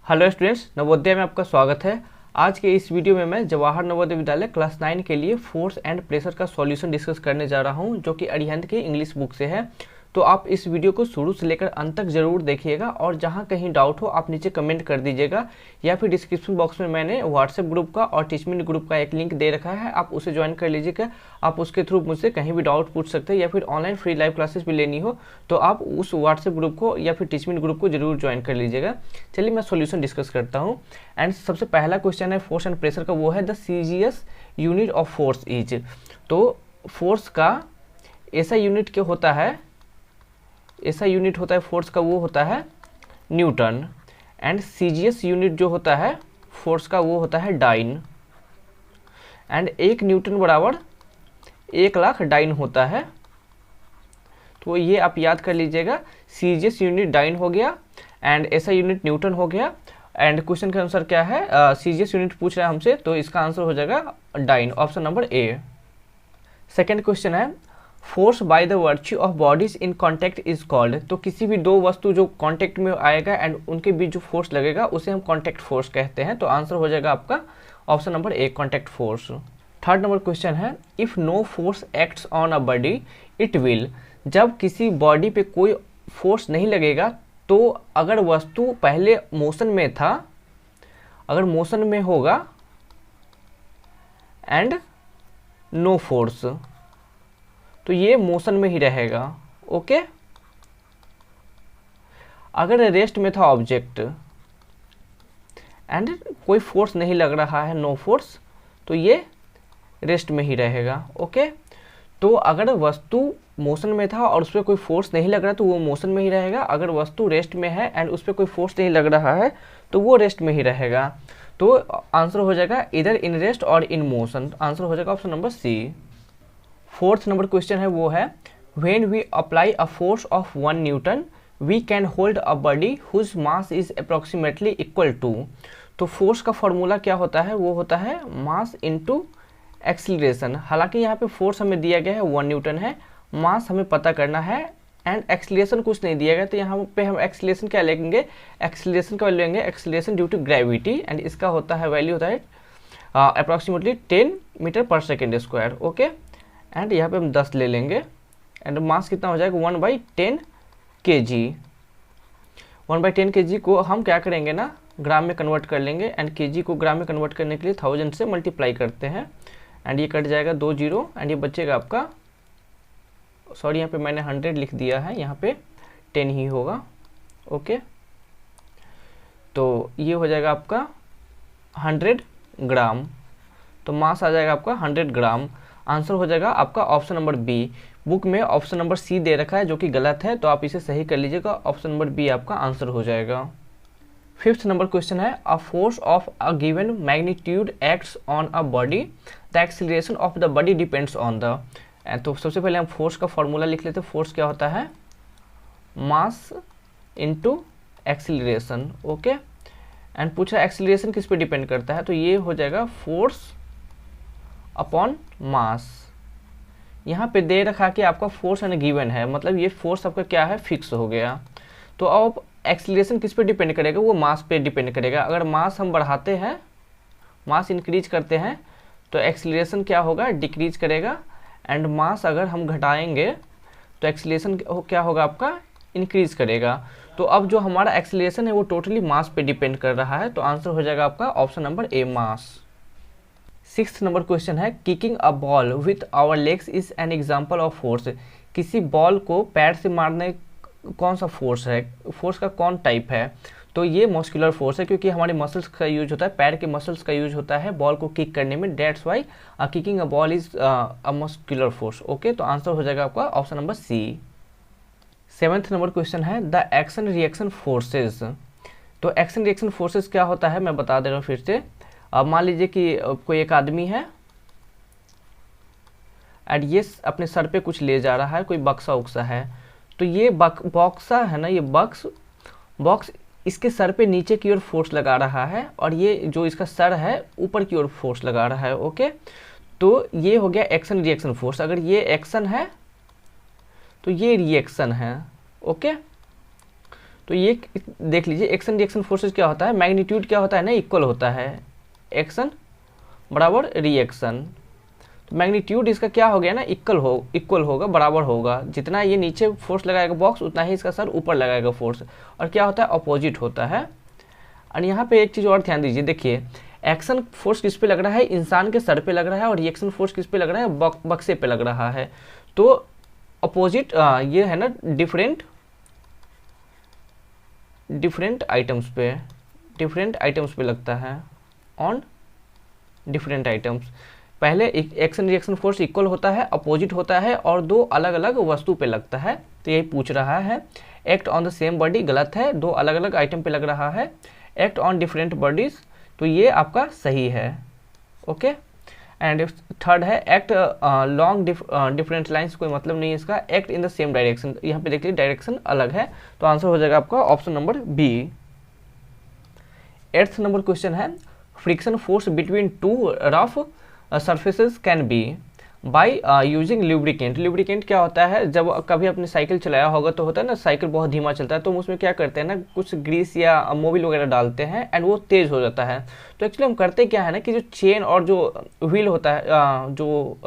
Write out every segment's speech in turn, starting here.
Hello students, Navodaya में आपका स्वागत है। आज के इस वीडियो में मैं जवाहर नवोदय विद्यालय क्लास 9 के लिए फोर्स एंड प्रेशर का सॉल्यूशन डिस्कस करने जा रहा हूं, जो कि अरिहंत की इंग्लिश बुक से है। तो आप इस वीडियो को शुरू से लेकर अंत तक जरूर देखिएगा और जहां कहीं डाउट हो आप नीचे कमेंट कर दीजिएगा, या फिर डिस्क्रिप्शन बॉक्स में मैंने व्हाट्सएप ग्रुप का और टीचमिनट ग्रुप का एक लिंक दे रखा है, आप उसे ज्वाइन कर लीजिएगा। आप उसके थ्रू मुझसे कहीं भी डाउट पूछ सकते हैं, या फिर ऑनलाइन फ्री लाइव क्लासेस भी लेनी हो तो आप उस व्हाट्सएप ग्रुप को या फिर टीचमिनट ग्रुप को जरूर ज्वाइन कर लीजिएगा। चलिए मैं सॉल्यूशन डिस्कस करता हूँ। एंड सबसे पहला क्वेश्चन है फोर्स एंड प्रेशर का, वो है the CGS unit of force is. तो फोर्स का ऐसा यूनिट क्या होता है, ऐसा यूनिट होता है फोर्स का, वो होता है न्यूटन। एंड सीजीएस यूनिट जो होता है फोर्स का, वो होता है डाइन। एंड 1 न्यूटन बराबर 1,00,000 डाइन होता है। तो ये आप याद कर लीजिएगा, सीजीएस यूनिट डाइन हो गया एंड ऐसा यूनिट न्यूटन हो गया। एंड क्वेश्चन के अनुसार क्या है, सीजीएस यूनिट पूछ रहा है हमसे, तो इसका आंसर हो जाएगा dyne, option number A. Second question है force by the virtue of bodies in contact is called. तो किसी भी दो वस्तु जो कॉन्टैक्ट में आएगा एंड उनके बीच जो फोर्स लगेगा उसे हम कॉन्टैक्ट फोर्स कहते हैं। तो आंसर हो जाएगा आपका option number A, contact force. Third number question है if no force acts on a body it will. जब किसी बॉडी पे कोई फोर्स नहीं लगेगा, तो अगर वस्तु पहले मोशन में था, अगर मोशन में होगा एंड नो फोर्स, तो ये मोशन में ही रहेगा। ओके, अगर रेस्ट में था ऑब्जेक्ट एंड कोई फोर्स नहीं लग रहा है, नो फोर्स, तो ये रेस्ट में ही रहेगा। ओके, तो अगर वस्तु मोशन में था और उस पर कोई फोर्स नहीं लग रहा तो वो मोशन में ही रहेगा। अगर वस्तु रेस्ट में है एंड उस पर कोई फोर्स नहीं लग रहा है तो वो रेस्ट में ही रहेगा। तो आंसर हो जाएगा इधर इन रेस्ट और इन मोशन। आंसर हो जाएगा option number C. Fourth number question है, वो है when we apply a force of 1 newton we can hold a body whose mass is approximately equal to. तो फोर्स का फॉर्मूला क्या होता है, वो होता है मास इनटू एक्सीलरेशन। हालांकि यहाँ पे फोर्स हमें दिया गया है 1 न्यूटन है, मास हमें पता करना है एंड एक्सीलरेशन कुछ नहीं दिया गया, तो यहाँ पे हम एक्सीलरेशन क्या लेंगे, एक्सीलरेशन का वैल्यू लेंगे acceleration due to gravity. And इसका होता है वैल्यू होता है अप्रोक्सीमेटली 10 मीटर पर सेकेंड स्क्वायर। ओके, एंड यहाँ पे हम 10 ले लेंगे एंड मास कितना हो जाएगा 1/10 kg। 1/10 kg को हम क्या करेंगे ना, ग्राम में कन्वर्ट कर लेंगे एंड kg को ग्राम में कन्वर्ट करने के लिए 1000 से मल्टीप्लाई करते हैं एंड ये कट जाएगा 2 0 एंड ये बचेगा आपका, सॉरी यहाँ पे मैंने 100 लिख दिया है, यहाँ पे 10 ही होगा। ओके, तो ये हो जाएगा आपका 100 ग्राम, तो मास आ जाएगा आपका 100 ग्राम। आंसर हो जाएगा आपका ऑप्शन नंबर बी। बुक में ऑप्शन नंबर सी दे रखा है जो कि गलत है, तो आप इसे सही कर लीजिएगा, ऑप्शन नंबर बी आपका आंसर हो जाएगा। फिफ्थ नंबर क्वेश्चन है अ force of a given magnitude acts on a body the acceleration of the body depends on the. तो सबसे पहले हम फोर्स का फॉर्मूला लिख लेते हैं। फोर्स क्या होता है, mass into acceleration. Okay, and पूछा एक्सीलरेशन किस पे डिपेंड करता है, तो ये हो जाएगा फोर्स अपॉन मास। यहाँ पे दे रखा कि आपका फोर्स एंड गिवन है, मतलब ये फोर्स आपका क्या है, फिक्स हो गया। तो अब एक्सीलरेशन किस पे डिपेंड करेगा, वो मास पे डिपेंड करेगा। अगर मास हम बढ़ाते हैं, मास इंक्रीज करते हैं, तो एक्सीलरेशन क्या होगा, डिक्रीज करेगा। एंड मास अगर हम घटाएंगे तो एक्सीलरेशन क्या होगा आपका, इंक्रीज करेगा। तो अब जो हमारा एक्सीलरेशन है वो टोटली मास पे डिपेंड कर रहा है, तो आंसर हो जाएगा आपका option number A, mass. Sixth number question है kicking a ball with our legs is an example of force. किसी बॉल को पैर से मारने कौन सा फोर्स है, फोर्स का कौन टाइप है, तो ये मस्कुलर फोर्स है, क्योंकि हमारे मसल्स का यूज होता है, पैर के मसल्स का यूज होता है बॉल को किक करने में। That's why kicking a ball is a muscular force. Okay, तो आंसर हो जाएगा आपका option number C. Seventh number question है द एक्शन रिएक्शन फोर्सेज। तो एक्शन रिएक्शन फोर्सेज क्या होता है, मैं बता दे रहा हूँ फिर से। अब मान लीजिए कि कोई एक आदमी है एंड ये अपने सर पे कुछ ले जा रहा है, कोई बक्सा उक्सा है, तो ये बॉक्सा है ना, ये बॉक्स इसके सर पे नीचे की ओर फोर्स लगा रहा है और ये जो इसका सर है ऊपर की ओर फोर्स लगा रहा है। ओके, तो ये हो गया एक्शन रिएक्शन फोर्स। अगर ये एक्शन है तो ये रिएक्शन है। ओके, तो ये देख लीजिए, एक्शन रिएक्शन फोर्सेज क्या होता है, मैग्नीट्यूड क्या होता है ना, इक्वल होता है, एक्शन बराबर रिएक्शन। तो मैग्नीट्यूड इसका क्या हो गया ना, इक्वल होगा, बराबर होगा। जितना ये नीचे फोर्स लगाएगा बॉक्स, उतना ही इसका सर ऊपर लगाएगा फोर्स। और क्या होता है, अपोजिट होता है। और यहाँ पे एक चीज़ और ध्यान दीजिए, देखिए एक्शन फोर्स किस पे लग रहा है, इंसान के सर पे लग रहा है, और रिएक्शन फोर्स किस पे लग रहा है, बक्से पे लग रहा है। तो अपोजिट ये है ना, डिफरेंट आइटम्स पे लगता है, ऑन डिफरेंट आइटम्स। पहले एक्शन रिएक्शन फोर्स इक्वल होता है, अपोजिट होता है, और दो अलग अलग वस्तु पे लगता है। तो यही पूछ रहा है। Act on the same body गलत है, दो अलग अलग आइटम पे लग रहा है। एक्ट ऑन डिफरेंट बॉडीज, तो ये आपका सही है। ओके। एंड थर्ड है एक्ट लॉन्ग डिफरेंट लाइंस, कोई मतलब नहीं है इसका। Act in the same direction, यहाँ पे देख लीजिए डायरेक्शन अलग है, तो आंसर हो जाएगा आपका option number B. 8th number question है, friction force between two rough surfaces can be by using lubricant. Lubricant क्या होता है, जब कभी अपने साइकिल चलाया होगा तो होता है ना, साइकिल बहुत धीमा चलता है, तो हम उसमें क्या करते हैं ना, कुछ ग्रीस या मोबिल वगैरह डालते हैं एंड वो तेज़ हो जाता है। तो एक्चुअली हम करते क्या है ना, कि जो चेन और जो व्हील होता है, जो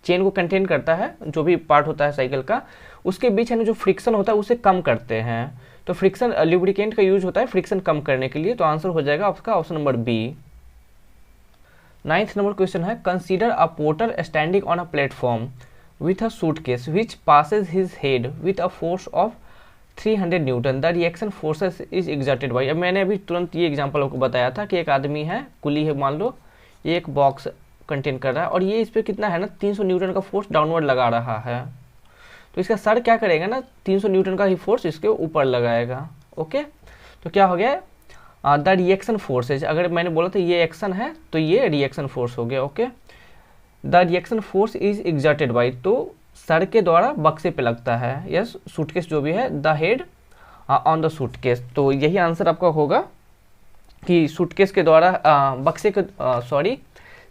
चेन को कंटेन करता है, जो भी पार्ट होता है साइकिल का, उसके बीच है ना जो फ्रिक्शन होता है उसे कम करते हैं। तो फ्रिक्शन ल्यूब्रिकेंट का यूज होता है फ्रिक्शन कम करने के लिए। तो आंसर हो जाएगा आपका option number B. 9th number question है, consider a porter standing on a platform with a suitcase which passes his head with a force of 300 newton, the reaction forces is exerted by. अब मैंने अभी तुरंत ये example आपको बताया था कि एक आदमी है, कुली है, मान लो ये एक बॉक्स कंटेन कर रहा है और ये इस पर कितना है ना, 300 न्यूटन का फोर्स डाउनवर्ड लगा रहा है। तो इसका सर क्या करेगा ना, 300 न्यूटन का ही फोर्स इसके ऊपर लगाएगा। ओके। तो क्या हो गया, द रिएक्शन फोर्सेज, अगर मैंने बोला था ये एक्शन है तो ये रिएक्शन फोर्स हो गया। Okay. The reaction force is exerted by, तो सर के द्वारा बक्से पे लगता है, यस, सूटकेस जो भी है, the head on the suitcase. तो यही आंसर आपका होगा कि सूटकेस के द्वारा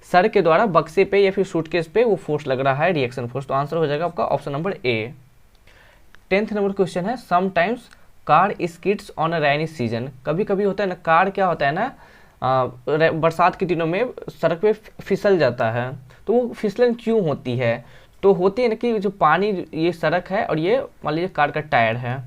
सर के द्वारा बक्से पे या फिर सूटकेस पे वो फोर्स लग रहा है, रिएक्शन फोर्स। तो आंसर हो जाएगा आपका option number A. 10th number question है, sometimes car skids on a rainy season. कभी कभी होता है ना, कार क्या होता है ना, बरसात के दिनों में सड़क पे फिसल जाता है। तो वो फिसलन क्यों होती है, तो होती है ना कि जो पानी, ये सड़क है और ये मान लीजिए कार का टायर है,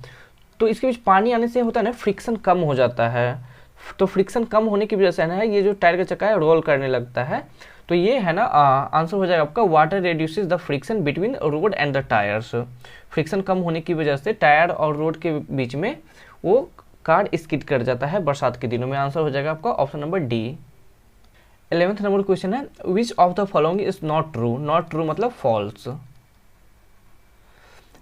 तो इसके बीच पानी आने से होता है ना, फ्रिक्शन कम हो जाता है। तो फ्रिक्शन कम होने की वजह से है ये जो टायर का चक्का है रोल करने लगता है। तो ये है ना, आंसर हो जाएगा आपका, water reduces the friction between road and the tyres. Friction कम होने की वजह से टायर और रोड के बीच में वो कार स्किड कर जाता है बरसात के दिनों में। आंसर हो जाएगा आपका option number D. 11th number question है, which of the following is not true. Not true मतलब फॉल्स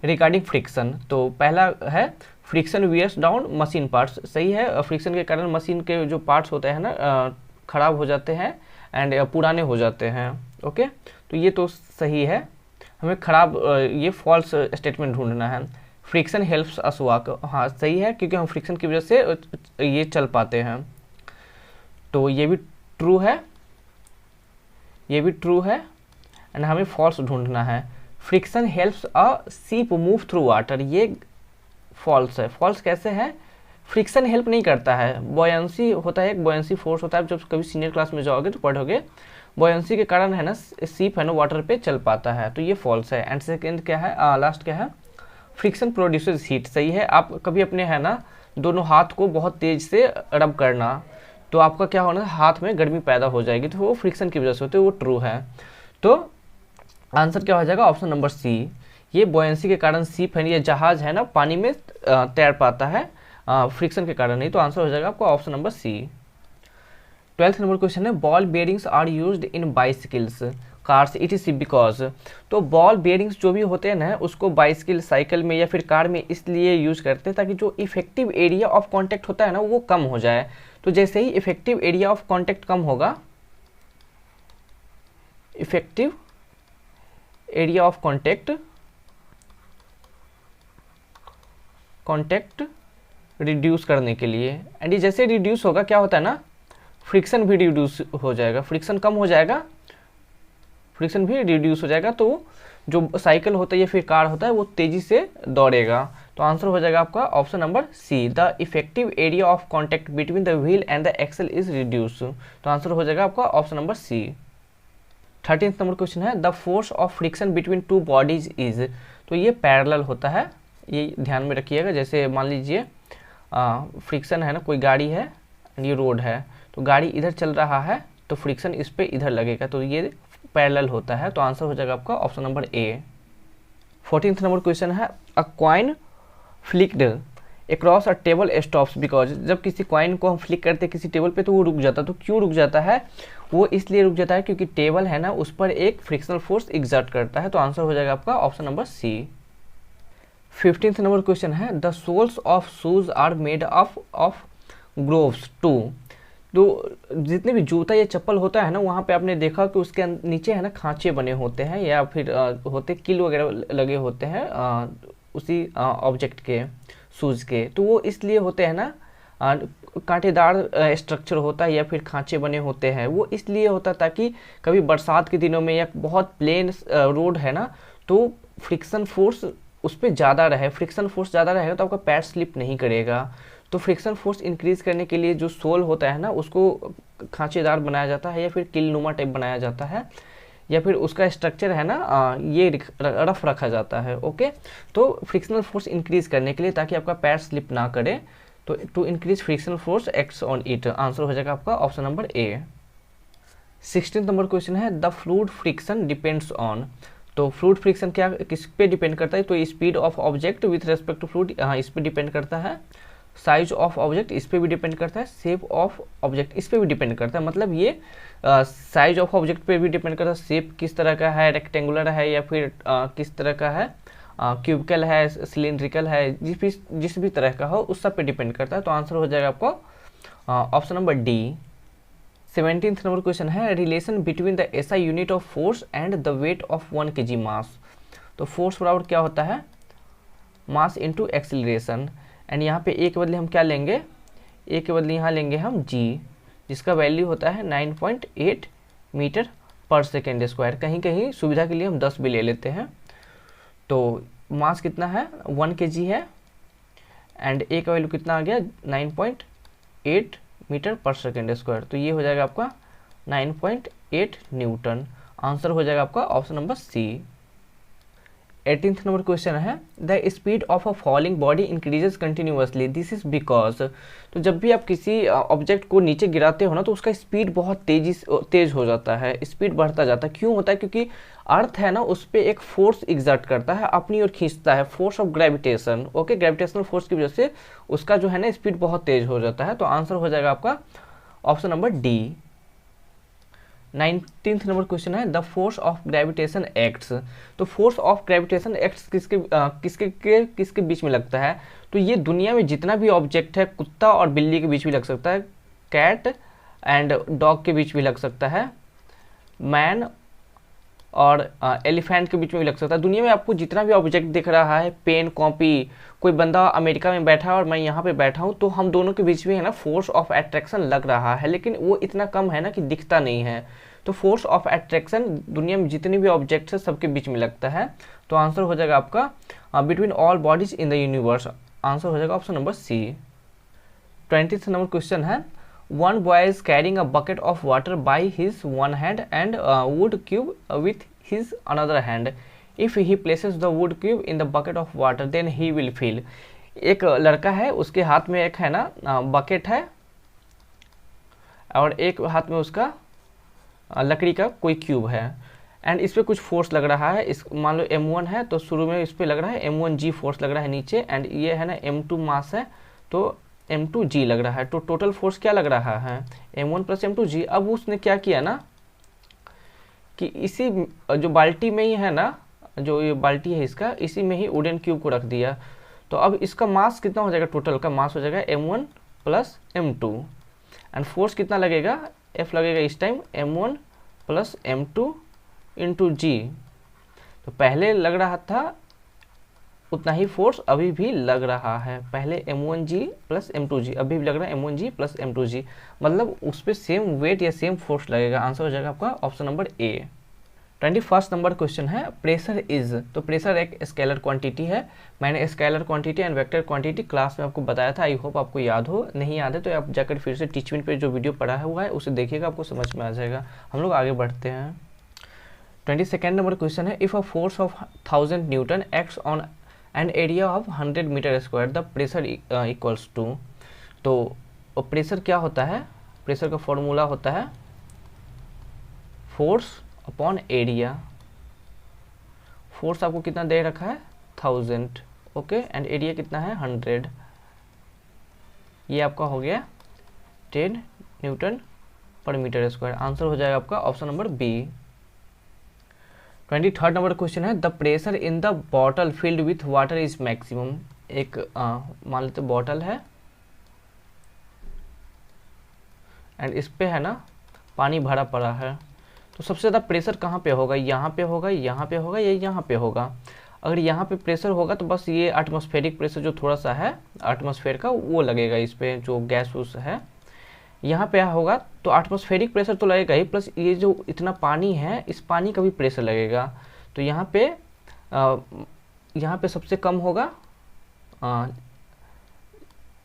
रिगार्डिंग फ्रिक्शन। तो पहला है, friction wears down machine parts. सही है, फ्रिक्शन के कारण मशीन के जो पार्ट्स होते हैं ना, खराब हो जाते हैं एंड पुराने हो जाते हैं। ओके। तो ये तो सही है, हमें खराब, ये फॉल्स स्टेटमेंट ढूंढना है। फ्रिक्शन हेल्प्स अस वॉक, हाँ सही है, क्योंकि हम फ्रिक्शन की वजह से ये चल पाते हैं। तो ये भी ट्रू है, ये भी ट्रू है, एंड हमें फॉल्स ढूंढना है। Friction helps a ship move through water, ये फॉल्स है। फॉल्स कैसे है, फ्रिक्शन हेल्प नहीं करता है, बॉयंसी होता है, एक बॉयंसी फोर्स होता है। जब कभी सीनियर क्लास में जाओगे तो पढ़ोगे, बॉयंसी के कारण है ना शिप है ना वाटर पे चल पाता है। तो ये फॉल्स है। एंड सेकेंड क्या है, लास्ट क्या है, फ्रिक्शन प्रोड्यूसेस हीट। सही है, आप कभी अपने है ना दोनों हाथ को बहुत तेज से रब करना, तो आपका क्या होना, हाथ में गर्मी पैदा हो जाएगी, तो वो फ्रिक्शन की वजह से होती है, वो ट्रू है। तो आंसर क्या हो जाएगा, ऑप्शन नंबर सी। ये बॉयंसी के कारण शिप है, ये जहाज है ना पानी में तैर पाता है, फ्रिक्शन के कारण नहीं। तो आंसर हो जाएगा आपका option number C. 12th number question है, ball bearings are used in bicycles cars it is because. तो बॉल बेयरिंग्स जो भी होते हैं ना, उसको बाइसिकल, साइकिल में या फिर कार में इसलिए यूज करते हैं ताकि जो इफेक्टिव एरिया ऑफ कॉन्टैक्ट होता है ना वो कम हो जाए। तो जैसे ही इफेक्टिव एरिया ऑफ कॉन्टैक्ट कम होगा, effective area of contact reduce करने के लिए, एंड ये जैसे रिड्यूस होगा क्या होता है ना, फ्रिक्शन भी रिड्यूस हो जाएगा, फ्रिक्शन कम हो जाएगा, फ्रिक्शन भी रिड्यूस हो जाएगा। तो जो साइकिल होता है या फिर कार होता है वो तेज़ी से दौड़ेगा। तो आंसर हो जाएगा आपका option number C, the effective area of contact between the wheel and the axle is reduce. तो आंसर हो जाएगा आपका option number C. 13th number question है, the force of friction between two bodies is. तो ये parallel होता है, ये ध्यान में रखिएगा। जैसे मान लीजिए फ्रिक्शन है ना, कोई गाड़ी है, ये रोड है, तो गाड़ी इधर चल रहा है तो फ्रिक्शन इस पे इधर लगेगा, तो ये पैरेलल होता है। तो आंसर हो जाएगा आपका option number A. 14th number question है, a coin flicked across a table stops because. जब किसी कॉइन को हम फ्लिक करते हैं किसी टेबल पे तो वो रुक जाता है। तो क्यों रुक जाता है? वो इसलिए रुक जाता है क्योंकि टेबल है ना, उस पर एक फ्रिक्शनल फोर्स एग्जर्ट करता है। तो आंसर हो जाएगा आपका option number C. 15th number question है, the soles of shoes are made of grooves to. तो जितने भी जूता या चप्पल होता है ना, वहाँ पे आपने देखा कि उसके नीचे है ना खांचे बने होते हैं या फिर होते कील वगैरह लगे होते हैं उसी ऑब्जेक्ट के, शूज़ के। तो वो इसलिए होते हैं ना, कांटेदार स्ट्रक्चर होता है या फिर खांचे बने होते हैं, वो इसलिए होता है ताकि कभी बरसात के दिनों में या बहुत प्लेन रोड है ना, तो फ्रिक्शन फोर्स उस पर ज़्यादा रहे। फ्रिक्शन फोर्स ज़्यादा रहेगा तो आपका पैर स्लिप नहीं करेगा। तो फ्रिक्शन फोर्स इंक्रीज करने के लिए जो सोल होता है ना, उसको खांचेदार बनाया जाता है या फिर किल नुमा टाइप बनाया जाता है, या फिर उसका स्ट्रक्चर है ना ये रफ रखा जाता है। ओके, तो फ्रिक्शनल फोर्स इंक्रीज करने के लिए ताकि आपका पैर स्लिप ना करे, तो to increase frictional force acts on it. Answer हो जाएगा आपका option number A. 16th number question है, the fluid friction depends on. तो फ्लूइड फ्रिक्शन क्या किस पे डिपेंड करता है? तो speed of object with respect to fluid, हाँ इस पे डिपेंड करता है। साइज ऑफ ऑब्जेक्ट इस पे भी डिपेंड करता है। शेप ऑफ ऑब्जेक्ट इस पे भी डिपेंड करता है। मतलब ये साइज ऑफ ऑब्जेक्ट पे भी डिपेंड करता है, शेप किस तरह का है, रेक्टेंगुलर है या फिर किस तरह का है, क्यूबिकल है, सिलिंड्रिकल है, जिस भी तरह का हो उस सब पे डिपेंड करता है। तो आंसर हो जाएगा आपका option number D. 17th number question है, relation between the SI unit of force and the weight of 1 kg mass. तो फोर्स बराबर क्या होता है? Mass into acceleration. एंड यहाँ पे ए के बदले हम क्या लेंगे? ए के बदले यहाँ लेंगे हम जी, जिसका वैल्यू होता है 9.8 मीटर पर सेकेंड स्क्वायर। कहीं कहीं सुविधा के लिए हम 10 भी ले लेते हैं। तो मास कितना है? 1 kg है, एंड ए का वैल्यू कितना आ गया? 9.8 मीटर पर सेकेंड स्क्वायर। तो ये हो जाएगा आपका 9.8 न्यूटन। आंसर हो जाएगा आपका option number C. 18th number question है, the speed of a falling body increases continuously, this is because. तो जब भी आप किसी ऑब्जेक्ट को नीचे गिराते हो ना, तो उसका स्पीड बहुत तेज हो जाता है, स्पीड बढ़ता जाता है। क्यों होता है? क्योंकि अर्थ है ना, उस पर एक फोर्स एग्जर्ट करता है, अपनी ओर खींचता है, force of gravitation. Okay, gravitational force की वजह से उसका जो है ना स्पीड बहुत तेज हो जाता है। तो आंसर हो जाएगा आपका option number D. 19th number question है, the force of gravitation acts. तो फोर्स ऑफ ग्रेविटेशन एक्ट्स किसके बीच में लगता है? तो ये दुनिया में जितना भी ऑब्जेक्ट है, कुत्ता और बिल्ली के बीच भी लग सकता है, कैट एंड डॉग के बीच भी लग सकता है, मैन और एलिफेंट के बीच में भी लग सकता है। दुनिया में आपको जितना भी ऑब्जेक्ट दिख रहा है, पेन, कॉपी, कोई बंदा अमेरिका में बैठा है और मैं यहाँ पे बैठा हूँ, तो हम दोनों के बीच में है ना फोर्स ऑफ अट्रैक्शन लग रहा है, लेकिन वो इतना कम है ना कि दिखता नहीं है। तो फोर्स ऑफ अट्रैक्शन दुनिया में जितने भी ऑब्जेक्ट्स है सबके बीच में लगता है। तो आंसर हो जाएगा आपका between all bodies in the universe. Answer हो जाएगा option number C. 20th number question है, one boy is carrying a bucket of water by his one hand and wood cube with his another hand. If he places the wood cube in the bucket of water then he will feel. एक लड़का है, उसके हाथ में एक है ना bucket है और एक हाथ में उसका लकड़ी का कोई क्यूब है, एंड इस पर कुछ फोर्स लग रहा है। इस मान लो m1 है, तो शुरू में इस पर लग रहा है m1g फोर्स लग रहा है नीचे, एंड ये है ना m2 मास है, तो m2g लग रहा है। तो टोटल फोर्स क्या लग रहा है? m1 plus m2g। अब उसने क्या किया ना कि इसी जो बाल्टी में ही है ना, जो ये बाल्टी है इसका, इसी में ही वुडन क्यूब को रख दिया। तो अब इसका मास कितना हो जाएगा? टोटल का मास हो जाएगा m1 plus m2, and force कितना लगेगा? F लगेगा इस time m1 plus m2 into जी। तो पहले लग रहा था उतना ही फोर्स अभी भी लग रहा है, पहले m1g प्लस m2g, अभी भी लग रहा है m1g प्लस m2g, मतलब उस पर सेम वेट या सेम फोर्स लगेगा। आंसर हो जाएगा आपका ऑप्शन नंबर ए। 21 नंबर क्वेश्चन है प्रेशर इज, तो प्रेशर एक स्केलर क्वांटिटी है। मैंने scalar quantity and vector quantity class में आपको बताया था, आई होप आपको याद हो। नहीं याद है तो आप जाकर फिर से टीचमेंट पे जो वीडियो पढ़ा हुआ है उसे देखिएगा, आपको समझ में आ जाएगा। हम लोग आगे बढ़ते हैं। 22 नंबर क्वेश्चन है if a force of 1000 newton acts on an area of 100 metre square the pressure equals to. तो प्रेशर क्या होता है, प्रेशर का फॉर्मूला होता है फोर्स अपॉन एरिया। फोर्स आपको कितना दे रखा है 1000, ओके, एंड एरिया कितना है 100। ये आपका हो गया 10 न्यूटन पर मीटर स्क्वायर। आंसर हो जाएगा आपका option number B. 23 number question है the pressure in the bottle filled with water is maximum. एक मान लेते बॉटल है एंड इस पे है ना पानी भरा पड़ा है, तो सबसे ज़्यादा प्रेशर कहाँ पे होगा, यहाँ पे होगा, यहाँ पे होगा या यहाँ पे होगा। अगर यहाँ पे प्रेशर होगा तो बस ये एटमॉस्फेरिक प्रेशर जो थोड़ा सा है एटमॉस्फेयर का वो लगेगा इस पे, जो गैस उस है। यहाँ पे होगा तो एटमॉस्फेरिक प्रेशर तो लगेगा ही, प्लस ये जो इतना पानी है इस पानी का भी प्रेशर लगेगा। तो यहाँ पे सबसे कम होगा,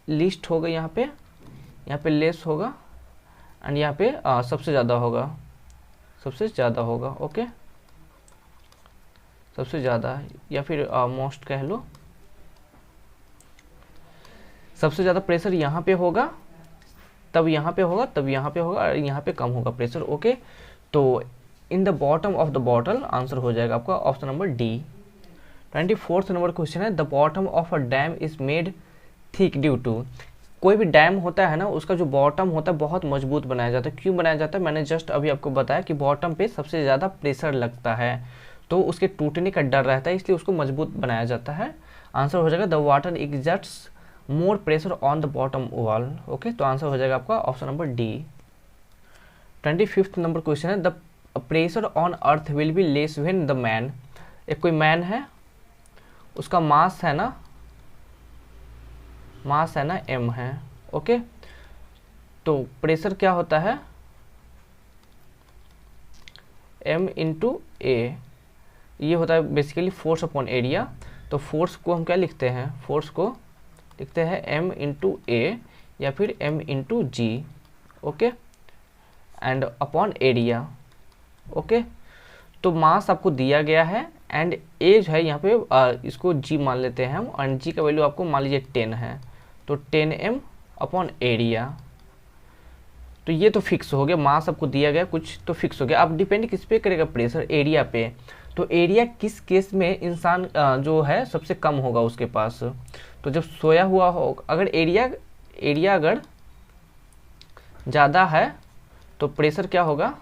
लीस्ट होगा, यहाँ पे लेस होगा, एंड यहाँ पे सबसे ज़्यादा होगा, सबसे ज़्यादा होगा, ओके, सबसे ज़्यादा या फिर मोस्ट कह लो। सबसे ज़्यादा प्रेशर यहाँ पे होगा, तब यहाँ पे होगा, तब यहाँ पे होगा, और यहाँ पे कम होगा प्रेशर, ओके। तो in the bottom of the bottle answer हो जाएगा आपका option number D. 24 number question है the bottom of a dam is made thick due to. कोई भी डैम होता है ना उसका जो बॉटम होता है बहुत मजबूत बनाया जाता है। क्यों बनाया जाता है, मैंने जस्ट अभी आपको बताया कि बॉटम पे सबसे ज़्यादा प्रेशर लगता है तो उसके टूटने का डर रहता है, इसलिए उसको मजबूत बनाया जाता है। आंसर हो जाएगा the water exerts more pressure on the bottom wall, okay. तो आंसर हो जाएगा आपका option number D. 25 number question है the pressure on earth will be less when the man. एक कोई मैन है, उसका मास है ना m है, ओके। तो प्रेशर क्या होता है m इंटू ए, ये होता है बेसिकली फोर्स अपॉन एरिया। तो फोर्स को हम क्या लिखते हैं, फोर्स को लिखते हैं m इंटू ए या फिर m into g, okay, and upon area, okay. तो मास आपको दिया गया है एंड ए जो है यहाँ पे इसको g मान लेते हैं हम, एंड g का वैल्यू आपको मान लीजिए 10 है, तो 10m अपॉन एरिया। तो ये तो फिक्स हो गया, मास आपको दिया गया कुछ तो फिक्स हो गया। अब डिपेंड किस पे करेगा प्रेशर, एरिया पे। तो एरिया किस केस में इंसान जो है सबसे कम होगा उसके पास, तो जब सोया हुआ हो, अगर एरिया अगर ज़्यादा है तो प्रेशर क्या होगा,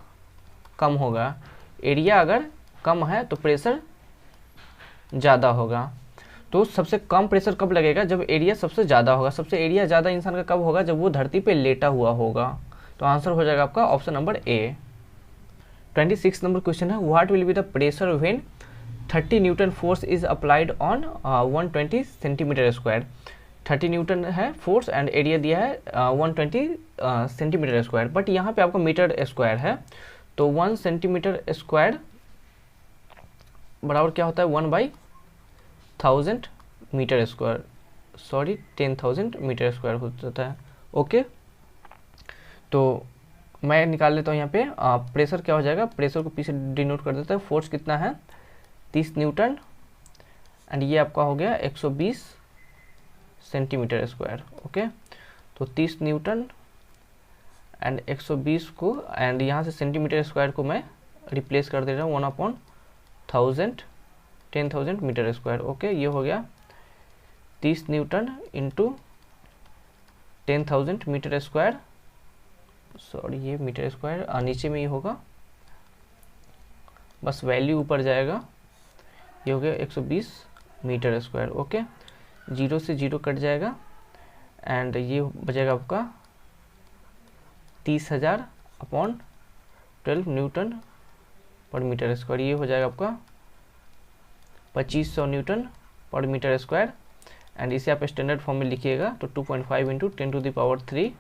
कम होगा। एरिया अगर कम है तो प्रेशर ज़्यादा होगा। तो सबसे कम प्रेशर कब लगेगा, जब एरिया सबसे ज़्यादा होगा। सबसे एरिया ज़्यादा इंसान का कब होगा, जब वो धरती पे लेटा हुआ होगा। तो आंसर हो जाएगा आपका option number A. 26 number question है what will be the pressure when 30 newton force is applied on 120 centimetre square. 30 newton है फोर्स एंड एरिया दिया है 120 सेंटीमीटर स्क्वायर, बट यहाँ पे आपको मीटर स्क्वायर है। तो 1 सेंटीमीटर स्क्वायर बराबर क्या होता है 1/1000 metre square, sorry 10,000 metre square हो जाता है, ओके। तो मैं निकाल लेता हूँ यहाँ पे प्रेशर क्या हो जाएगा, प्रेशर को पीछे डिनोट कर देता है। फोर्स कितना है 30 न्यूटन एंड ये आपका हो गया 120 सेंटीमीटर स्क्वायर, ओके। तो 30 न्यूटन एंड 120 को, एंड यहाँ से सेंटीमीटर स्क्वायर को मैं रिप्लेस कर दे रहा हूँ 1/1000 10,000 मीटर स्क्वायर, ओके। ये हो गया 30 newton into 10,000 metre square, sorry ये मीटर स्क्वायर नीचे में ही होगा, बस वैल्यू ऊपर जाएगा। ये हो गया 120 मीटर स्क्वायर, ओके। 0 से 0 कट जाएगा एंड ये बचेगा आपका 30,000 अपॉन 12 न्यूटन पर मीटर स्क्वायर। ये हो जाएगा आपका 2500 न्यूटन पर मीटर स्क्वायर एंड इसे आप स्टैंडर्ड फॉर्म में लिखिएगा तो 2.5 इंटू 10⁻³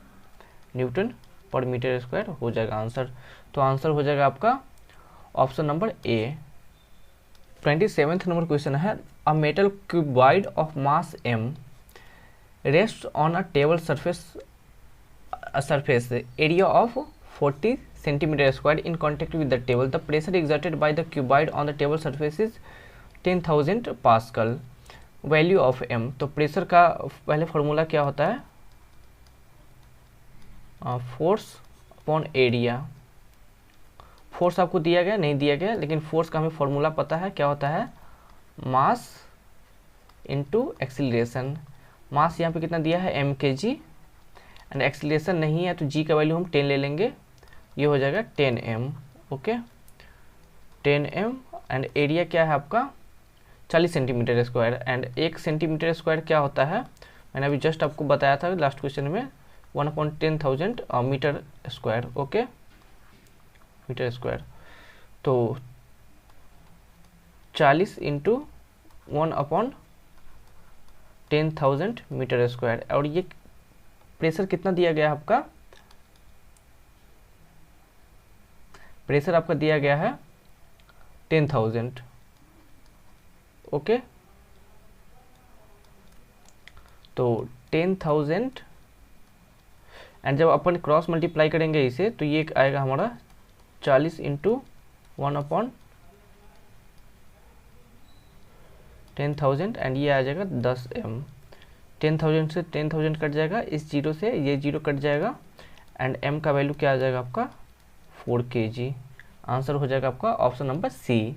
न्यूटन पर मीटर स्क्वायर हो जाएगा आंसर। तो आंसर हो जाएगा आपका option number A. 27th number question है, a metal cuboid of mass m rest on a table surface area of 40 centimeter square in contact with the table. The pressure exerted by the cuboid on the table surface is 10,000 pascal. Value of m, तो pressure का पहले formula क्या होता है, force upon area. Force आपको दिया गया नहीं दिया गया, लेकिन फोर्स का हमें फॉर्मूला पता है, क्या होता है, मास इनटू एक्सीलरेशन। मास यहाँ पे कितना दिया है, m kg, एंड एक्सीलरेशन नहीं है तो g का वैल्यू हम 10 ले लेंगे, ये हो जाएगा 10m। Okay, 10m, and area क्या है आपका 40 centimetre square, and 1 centimetre square क्या होता है, मैंने अभी जस्ट आपको बताया था लास्ट क्वेश्चन में, 1/10,000 metre square. Okay, metre square, तो 40 इंटू 1/10,000 मीटर स्क्वायर। और ये प्रेशर कितना दिया गया है आपका, प्रेशर आपका दिया गया है 10,000। ओके, तो 10,000, एंड जब अपन क्रॉस मल्टीप्लाई करेंगे इसे तो ये आएगा हमारा 40 इंटू 1/10,000, एंड ये आ जाएगा 10m। 10,000 से 10,000 कट जाएगा, इस जीरो से ये जीरो कट जाएगा, एंड m का वैल्यू क्या आ जाएगा आपका 4 kg। आंसर हो जाएगा आपका option number C.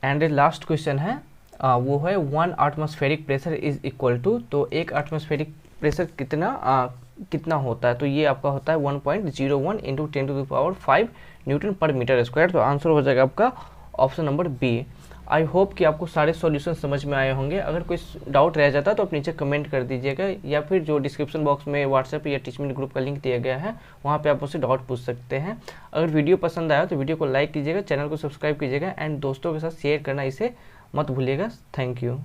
And last question है, वो है 1 atmospheric pressure is equal to, तो एक एटमॉस्फेरिक प्रेशर कितना होता है, तो ये आपका होता है 1.01 इंटू 10⁵ न्यूटन पर मीटर स्क्वायर। तो आंसर हो जाएगा आपका option number B. I hope कि आपको सारे सॉल्यूशन समझ में आए होंगे। अगर कोई डाउट रह जाता तो आप नीचे कमेंट कर दीजिएगा, या फिर जो डिस्क्रिप्शन बॉक्स में व्हाट्सएप या टीचमेंट ग्रुप का लिंक दिया गया है वहाँ पे आप मुझसे डाउट पूछ सकते हैं। अगर वीडियो पसंद आया तो वीडियो को लाइक कीजिएगा, चैनल को सब्सक्राइब कीजिएगा, एंड दोस्तों के साथ शेयर करना इसे मत भूलिएगा। Thank you.